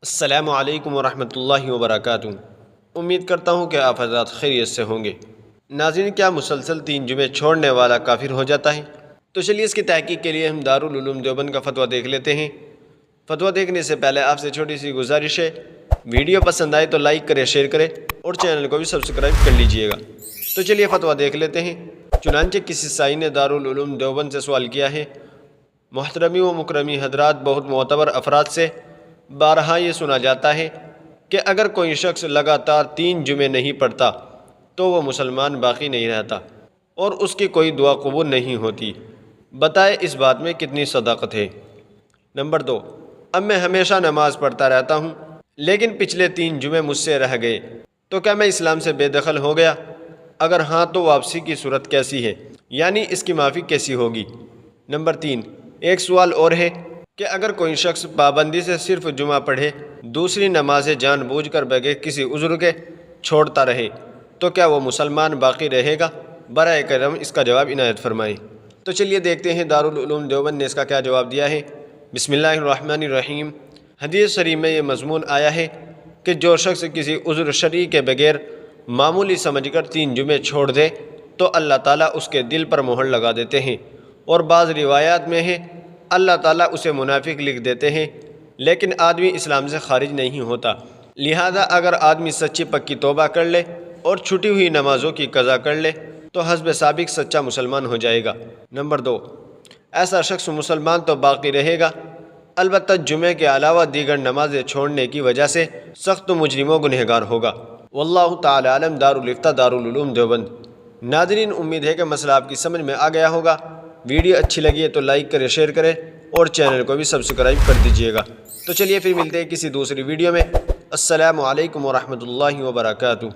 السلام علیکم ورحمۃ اللہ وبرکاتہ۔ امید کرتا ہوں کہ آپ حضرات خیریت سے ہوں گے۔ ناظرین، کیا مسلسل 3 جمعے چھوڑنے والا کافر ہو جاتا ہے؟ تو چلیے اس کی تحقیق کے لیے ہم دارالعلوم دیوبند کا فتویٰ دیکھ لیتے ہیں۔ فتویٰ دیکھنے سے پہلے آپ سے چھوٹی سی گزارش ہے، ویڈیو پسند آئے تو لائک کریں، شیئر کریں اور چینل کو بھی سبسکرائب کر لیجئے گا۔ تو چلیے فتویٰ دیکھ لیتے ہیں۔ چنانچہ کسی سائی نے دارالعلوم دیوبند سے سوال کیا ہے، محترمی و مکرمی حضرات، بہت معتبر افراد سے بارہا یہ سنا جاتا ہے کہ اگر کوئی شخص لگاتار 3 جمعے نہیں پڑھتا تو وہ مسلمان باقی نہیں رہتا اور اس کی کوئی دعا قبول نہیں ہوتی۔ بتائے اس بات میں کتنی صداقت ہے؟ نمبر 2، اب میں ہمیشہ نماز پڑھتا رہتا ہوں لیکن پچھلے 3 جمعے مجھ سے رہ گئے، تو کیا میں اسلام سے بے دخل ہو گیا؟ اگر ہاں تو واپسی کی صورت کیسی ہے، یعنی اس کی معافی کیسی ہوگی؟ نمبر 3، ایک سوال اور ہے کہ اگر کوئی شخص پابندی سے صرف جمعہ پڑھے، دوسری نمازیں جان بوجھ کر بغیر کسی عذر کے چھوڑتا رہے، تو کیا وہ مسلمان باقی رہے گا؟ برائے کرم اس کا جواب عنایت فرمائیں۔ تو چلیے دیکھتے ہیں دارالعلوم دیوبند نے اس کا کیا جواب دیا ہے۔ بسم اللہ الرحمن الرحیم۔ حدیث شریف میں یہ مضمون آیا ہے کہ جو شخص کسی عذر شرعی کے بغیر معمولی سمجھ کر 3 جمعے چھوڑ دے تو اللہ تعالیٰ اس کے دل پر مہر لگا دیتے ہیں، اور بعض روایات میں ہے اللہ تعالیٰ اسے منافق لکھ دیتے ہیں، لیکن آدمی اسلام سے خارج نہیں ہوتا۔ لہذا اگر آدمی سچی پکی توبہ کر لے اور چھٹی ہوئی نمازوں کی قضا کر لے تو حسب سابق سچا مسلمان ہو جائے گا۔ نمبر 2، ایسا شخص مسلمان تو باقی رہے گا، البتہ جمعے کے علاوہ دیگر نمازیں چھوڑنے کی وجہ سے سخت مجرم و گنہگار ہوگا۔ واللہ تعالی عالم۔ دارالفتہ دارالعلوم دیوبند۔ ناظرین، امید ہے کہ مسئلہ آپ کی سمجھ میں آ گیا ہوگا۔ ویڈیو اچھی لگی ہے تو لائک کریں، شیئر کریں اور چینل کو بھی سبسکرائب کر دیجئے گا۔ تو چلیے پھر ملتے ہیں کسی دوسری ویڈیو میں۔ السلام علیکم ورحمۃ اللہ وبرکاتہ۔